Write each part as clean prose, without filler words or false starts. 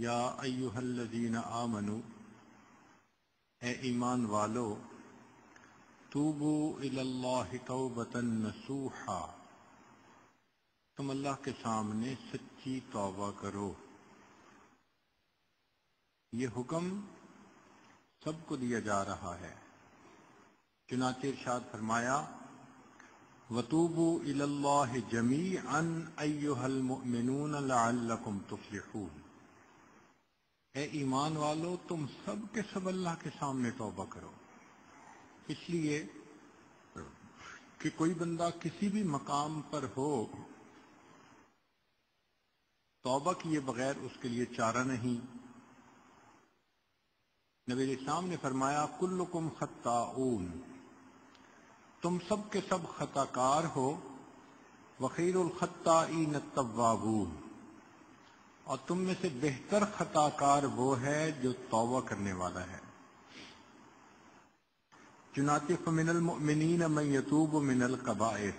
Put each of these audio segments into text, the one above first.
یا ایہا الذین آمنو، اے ایمان والو، توبو الی اللہ توبۃ نصوحا، تم اللہ کے سامنے سچی توبہ کرو۔ یہ حکم سب کو دیا جا رہا ہے، چنانچہ ارشاد فرمایا وَتُوبُوا إِلَى اللَّهِ جَمِيعًا أَيُّهَا الْمُؤْمِنُونَ لَعَلَّكُمْ تُفْلِحُونَ۔ اے ایمان والو، تم سب کے سب اللہ کے سامنے توبہ کرو، اس لیے کہ کوئی بندہ کسی بھی مقام پر ہو، توبہ کیے بغیر اس کے لیے چارہ نہیں۔ نبی اسلام نے فرمایا کلکم خطاؤن، تم سب کے سب خطا کار ہو، وخیر الخطائین التوابون، اور تم میں سے بہتر خطا کار وہ ہے جو توبہ کرنے والا ہے۔ چنانچہ فمن المؤمنین من یتوب من الکبائر،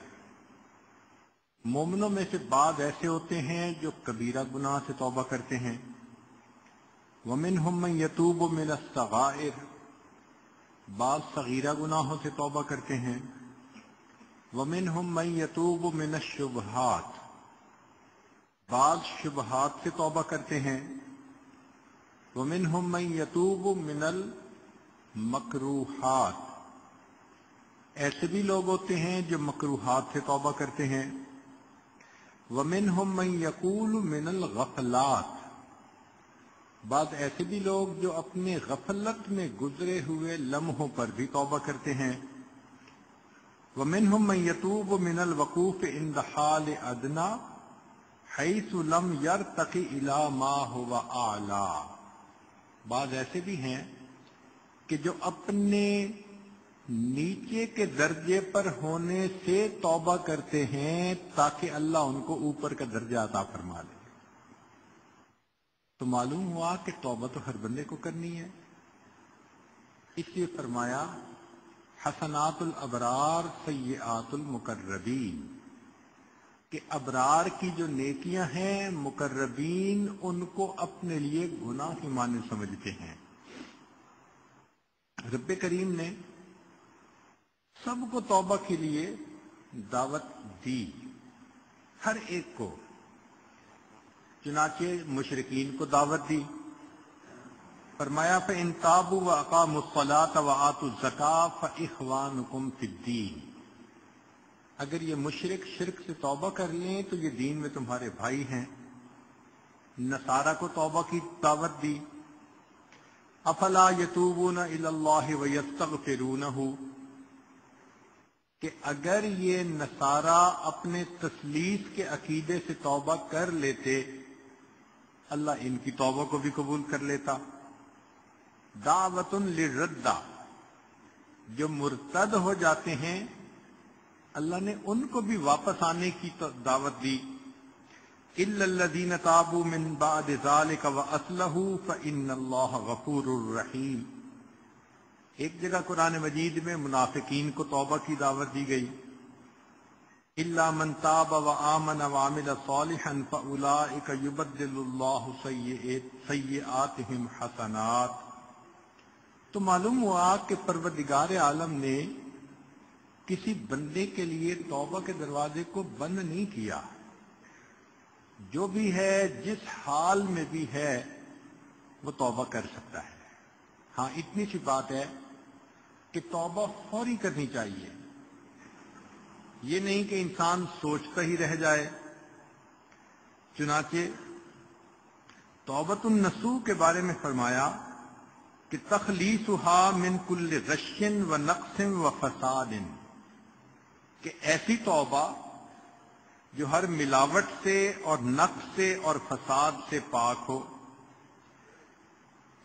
مومنوں میں سے بعض ایسے ہوتے ہیں جو کبیرہ گناہ سے توبہ کرتے ہیں، ومنہم من یتوب من الصغائر، بعض صغیرہ گناہوں سے توبہ کرتے ہیں، ومنہم من یتوب من الشبہات، بعض شبہات سے توبہ کرتے ہیں، ومنہم من یتوب من المکروہات، ایسے بھی لوگ ہوتے ہیں جو مکروہات سے توبہ کرتے ہیں، ومنہم من یقول من الغفلات، بعض ایسے بھی لوگ جو اپنے غفلت میں گزرے ہوئے لمحوں پر بھی توبہ کرتے ہیں، ومنہم من یتوب من الوقوف عند حال ادنی حیث لم یرتقی الی ما هو اعلی، بعض ایسے بھی ہیں کہ جو اپنے نیچے کے درجے پر ہونے سے توبہ کرتے ہیں تاکہ اللہ ان کو اوپر کا درجہ عطا فرما دے۔ تو معلوم ہوا کہ توبہ تو ہر بندے کو کرنی ہے، اس لیے فرمایا حسنات الابرار سیئات المقربین، کہ ابرار کی جو نیکیاں ہیں مقربین ان کو اپنے لیے گناہ کی مانند سمجھتے ہیں۔ رب کریم نے سب کو توبہ کے لیے دعوت دی، ہر ایک کو، چنانچہ مشرکین کو دعوت دی، فرمایا فَإِن تَابُوا وَأَقَامُوا الصَّلَاةَ وَآتُوا الزَّكَاةَ فَإِخْوَانُكُمْ فِي الدِّينِ، اگر یہ مشرک شرک سے توبہ کر لیں تو یہ دین میں تمہارے بھائی ہیں۔ نصارہ کو توبہ کی دعوت دی، افلا یتوبون الی اللہ ویستغفرونہ، کہ اگر یہ نصارہ اپنے تثلیث کے عقیدے سے توبہ کر لیتے اللہ ان کی توبہ کو بھی قبول کر لیتا۔ دعوت للردہ، جو مرتد ہو جاتے ہیں اللہ نے ان کو بھی واپس آنے کی دعوت دی، الا الذین تابوا من بعد ذلک واصلحوا فان اللہ غفور رحیم۔ ایک جگہ قرآن مجید میں منافقین کو توبہ کی دعوت دی گئی، الا من تاب وآمن وعمل صالحا فاولئک یبدل اللہ سیئاتہم حسنات۔ تو معلوم ہوا کہ پروردگار عالم نے کسی بندے کے لیے توبہ کے دروازے کو بند نہیں کیا، جو بھی ہے جس حال میں بھی ہے وہ توبہ کر سکتا ہے۔ ہاں اتنی سی بات ہے کہ توبہ فوری کرنی چاہیے، یہ نہیں کہ انسان سوچتا ہی رہ جائے۔ چنانچہ توبۃ النصوح کے بارے میں فرمایا کہ تخلیصها من کل غش و نقص و فساد، کہ ایسی توبہ جو ہر ملاوٹ سے اور نقص سے اور فساد سے پاک ہو،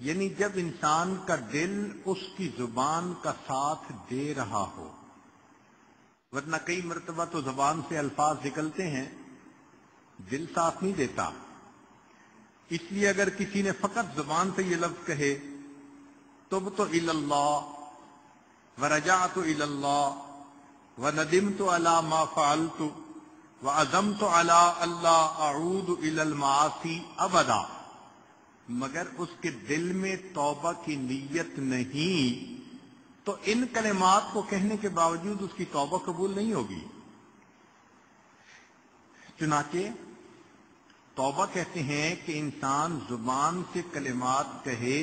یعنی جب انسان کا دل اس کی زبان کا ساتھ دے رہا ہو، ورنہ کئی مرتبہ تو زبان سے الفاظ نکلتے ہیں دل ساتھ نہیں دیتا۔ اس لیے اگر کسی نے فقط زبان سے یہ لفظ کہے تبت الی اللہ ورجعت الی اللہ وندمت علی ما فعلت وعزمت علی الا اعود الی المعاصی ابدا، مگر اس کے دل میں توبہ کی نیت نہیں تو ان کلمات کو کہنے کے باوجود اس کی توبہ قبول نہیں ہوگی۔ چنانچہ توبہ کہتے ہیں کہ انسان زبان سے کلمات کہے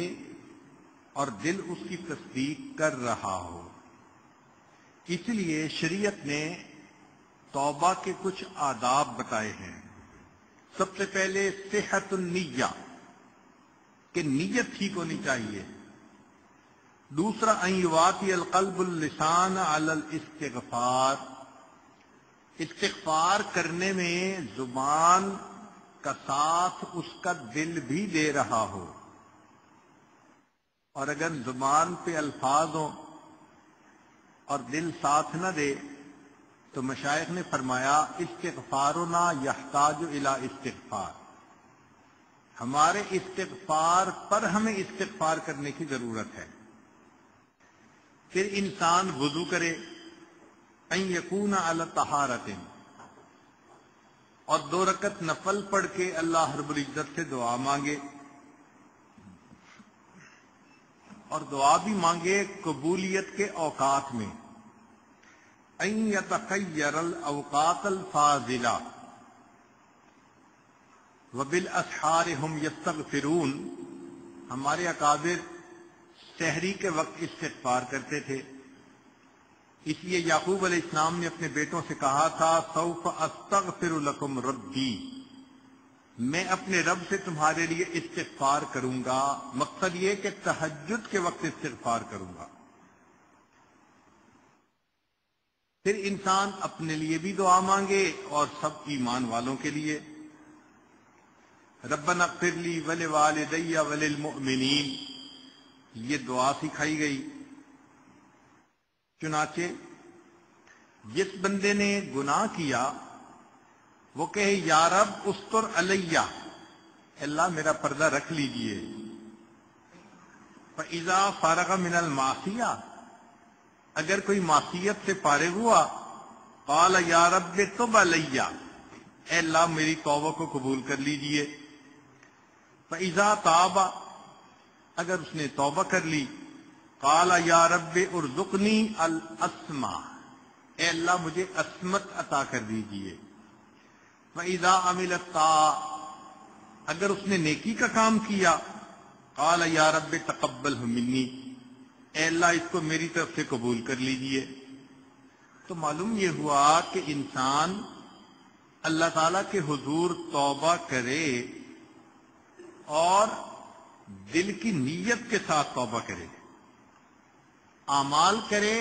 اور دل اس کی تصدیق کر رہا ہو۔ اس لیے شریعت نے توبہ کے کچھ آداب بتائے ہیں۔ سب سے پہلے صحت النیہ، کہ نیت ٹھیک ہونی چاہیے۔ دوسرا ان یواطی القلب اللسان علی الاستغفار، استغفار کرنے میں زبان کا ساتھ اس کا دل بھی دے رہا ہو، اور اگر زبان پہ الفاظ ہوں اور دل ساتھ نہ دے تو مشائخ نے فرمایا استغفارنا یحتاج الی استغفار، ہمارے استغفار پر ہمیں استغفار کرنے کی ضرورت ہے۔ پھر انسان وضو کرے، ان یکون علی طہارۃ، اور 2 رکعت نفل پڑھ کے اللہ رب العزت سے دعا مانگے، اور دعا بھی مانگے قبولیت کے اوقات میں۔ ان یتخیر الاوقات الفاضلہ وبالاسحار هم یستغفرون، ہمارے اکابر سحری کے وقت استغفار کرتے تھے، اس لیے یعقوب علیہ السلام نے اپنے بیٹوں سے کہا تھا سوف استغفر لکم ربی، میں اپنے رب سے تمہارے لیے استغفار کروں گا، مقصد یہ کہ تہجد کے وقت استغفار کروں گا۔ پھر انسان اپنے لیے بھی دعا مانگے اور سب ایمان والوں کے لیے، ربنا اغفر لی ولوالدی وللمؤمنین، یہ دعا سکھائی گئی۔ چنانچہ جس بندے نے گناہ کیا وہ کہے یا رب استر علیہ، اللہ میرا پردہ رکھ لیجئے۔ فَإِذَا فَارَغَ مِنَ الْمَعْصِيَةِ، اگر کوئی معصیت سے فارغ ہوا قال یا رب تب علیہ، اے اللہ میری توبہ کو قبول کر لیجئے۔ فَإِذَا تَابَ، اگر اس نے توبہ کر لی قال یا رب ارزقنی الاسماء، اے اللہ مجھے عصمت عطا کر دیجئے۔ فَإِذَا عَمِلَ الطَّاعَةَ، اگر اس نے نیکی کا کام کیا قال یا رب تقبلہ منی، اے اللہ اس کو میری طرف سے قبول کر لیجئے۔ تو معلوم یہ ہوا کہ انسان اللہ تعالیٰ کے حضور توبہ کرے اور دل کی نیت کے ساتھ توبہ کرے، اعمال کرے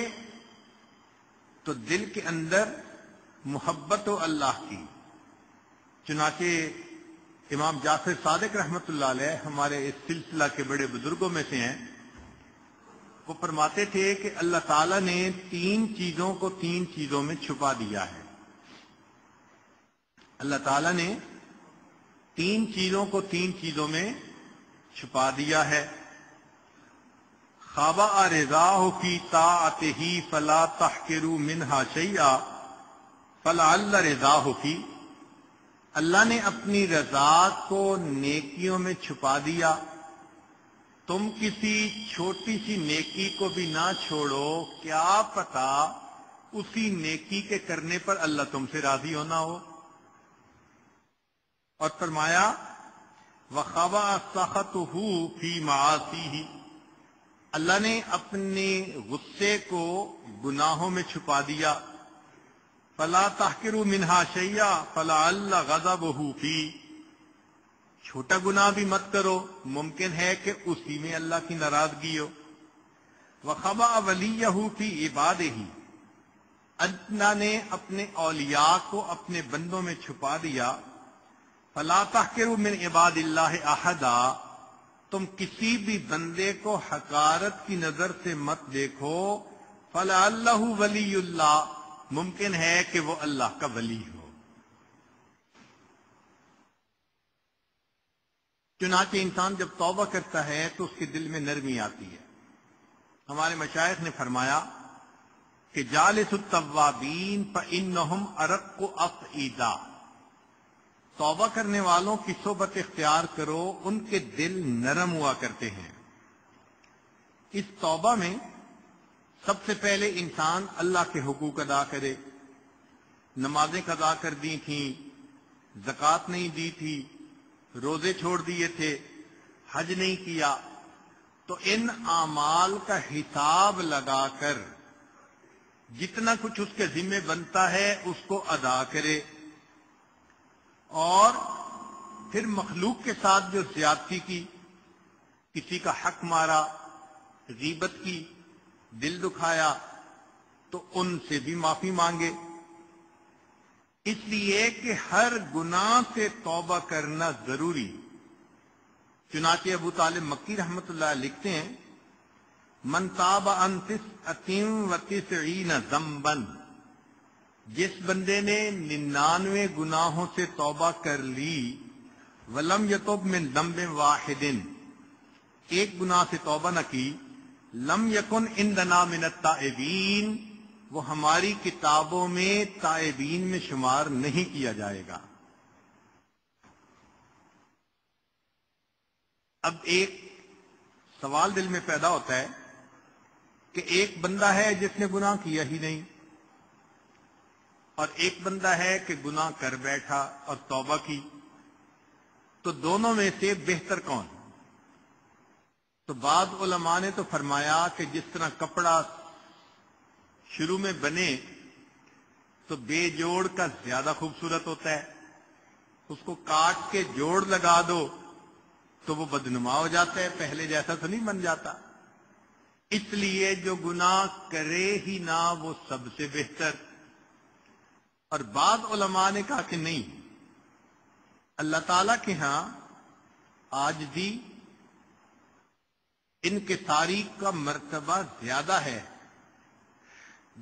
تو دل کے اندر محبت و اللہ کی۔ چنانچہ امام جعفر صادق رحمۃ اللہ علیہ ہمارے اس سلسلہ کے بڑے بزرگوں میں سے ہیں، وہ فرماتے تھے کہ اللہ تعالیٰ نے 3 چیزوں کو 3 چیزوں میں چھپا دیا ہے۔ اللہ تعالیٰ نے 3 چیزوں کو 3 چیزوں میں چھپا دیا ہے۔ خابا رضاہ فی طاعتہ فلا تحقروا منہا شیئا فلعل رضاہ فی، اللہ نے اپنی رضا کو نیکیوں میں چھپا دیا، تم کسی چھوٹی سی نیکی کو بھی نہ چھوڑو، کیا پتا اسی نیکی کے کرنے پر اللہ تم سے راضی ہونا ہو۔ اور فرمایا وَخَبَأَ سَخَطُهُ فِي مَعَاصِيهِ، اللہ نے اپنے غصے کو گناہوں میں چھپا دیا۔ فَلَا تَحْقِرُوا مِنْهَا شَيْئًا فَلَعَلَّ غَضَبَهُ فِيهِ، چھوٹا گناہ بھی مت کرو، ممکن ہے کہ اسی میں اللہ کی ناراضگی ہو۔ وَخَبَأَ وَلِيَّهُ فِي عِبَادِهِ، اللہ نے اپنے اولیاء کو اپنے بندوں میں چھپا دیا۔ فَلَا تَحْقِرُوا مِنْ عِبَادِ اللَّهِ أَحَدًا، تم کسی بھی بندے کو حقارت کی نظر سے مت دیکھو۔ فَلَعَلَّهُ وَلِيُّ اللَّهِ، ممکن ہے کہ وہ اللہ کا ولی ہو۔ چنانچہ انسان جب توبہ کرتا ہے تو اس کے دل میں نرمی آتی ہے۔ ہمارے مشائخ نے فرمایا کہ جالس التوابین فإنہم ارق افئدہ، توبہ کرنے والوں کی صحبت اختیار کرو، ان کے دل نرم ہوا کرتے ہیں۔ اس توبہ میں سب سے پہلے انسان اللہ کے حقوق ادا کرے۔ نمازیں قضا کر دی تھیں، زکوٰۃ نہیں دی تھی، روزے چھوڑ دیے تھے، حج نہیں کیا، تو ان اعمال کا حساب لگا کر جتنا کچھ اس کے ذمہ بنتا ہے اس کو ادا کرے، اور پھر مخلوق کے ساتھ جو زیادتی کی، کسی کا حق مارا، غیبت کی، دل دکھایا، تو ان سے بھی معافی مانگے، اس لیے کہ ہر گناہ سے توبہ کرنا ضروری۔ چنانچہ ابو طالب مکی رحمۃ اللہ لکھتے ہیں، من تاب عن 99 ذنبا، جس بندے نے 99 گناہوں سے توبہ کر لی، ولم یتب من ذنب واحد، ایک گناہ سے توبہ نہ کی، لم یکن عندنا من التائبین، وہ ہماری کتابوں میں تائبین میں شمار نہیں کیا جائے گا۔ اب ایک سوال دل میں پیدا ہوتا ہے کہ ایک بندہ ہے جس نے گناہ کیا ہی نہیں، اور ایک بندہ ہے کہ گناہ کر بیٹھا اور توبہ کی، تو دونوں میں سے بہتر کون؟ تو بعض علماء نے تو فرمایا کہ جس طرح کپڑا شروع میں بنے تو بے جوڑ کا زیادہ خوبصورت ہوتا ہے، اس کو کاٹ کے جوڑ لگا دو تو وہ بدنما ہو جاتا ہے، پہلے جیسا تو نہیں بن جاتا۔ اس لیے جو گناہ کرے ہی نہ وہ سب سے بہتر۔ اور بعض علماء نے کہا کہ نہیں، اللہ تعالیٰ کے ہاں عاجزی، انکساری کا مرتبہ زیادہ ہے۔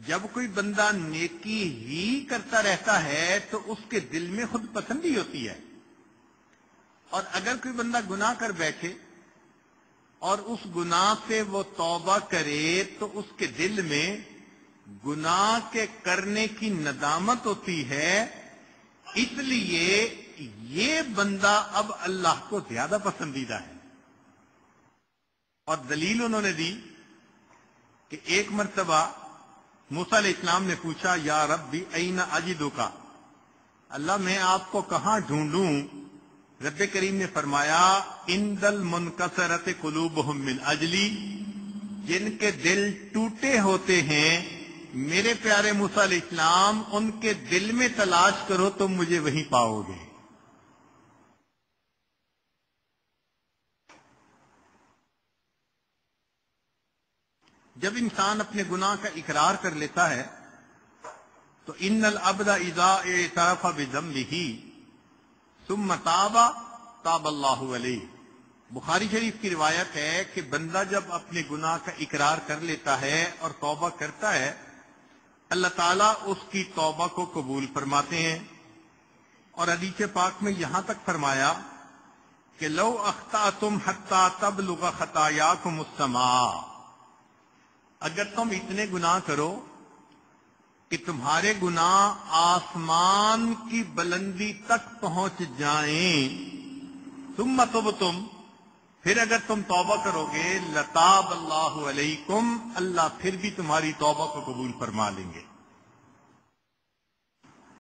جب کوئی بندہ نیکی ہی کرتا رہتا ہے تو اس کے دل میں خود پسندی ہوتی ہے، اور اگر کوئی بندہ گناہ کر بیٹھے اور اس گناہ سے وہ توبہ کرے تو اس کے دل میں گناہ کے کرنے کی ندامت ہوتی ہے، اس لیے یہ بندہ اب اللہ کو زیادہ پسندیدہ ہے۔ اور دلیل انہوں نے دی کہ ایک مرتبہ موسیٰ علیہ السلام نے پوچھا، یا ربی این اجدک، اللہ میں آپ کو کہاں ڈھونڈوں؟ رب کریم نے فرمایا، عند المنکسرۃ قلوبہم من اجلی، جن کے دل ٹوٹے ہوتے ہیں میرے پیارے موسیٰ علیہ السلام، ان کے دل میں تلاش کرو تم مجھے وہیں پاؤ گے۔ جب انسان اپنے گناہ کا اقرار کر لیتا ہے تو ان العبد اذا اعترف بذنبہ ثم تاب تاب اللہ علیہ، بخاری شریف کی روایت ہے کہ بندہ جب اپنے گناہ کا اقرار کر لیتا ہے اور توبہ کرتا ہے، اللہ تعالیٰ اس کی توبہ کو قبول فرماتے ہیں۔ اور حدیث پاک میں یہاں تک فرمایا کہ لو اخطأتم حتی تبلغ خطایاکم السماء، اگر تم اتنے گناہ کرو کہ تمہارے گناہ آسمان کی بلندی تک پہنچ جائیں، ثم تبتم، پھر اگر تم توبہ کرو گے، لتاب اللہ علیکم، اللہ پھر بھی تمہاری توبہ کو قبول فرما لیں گے۔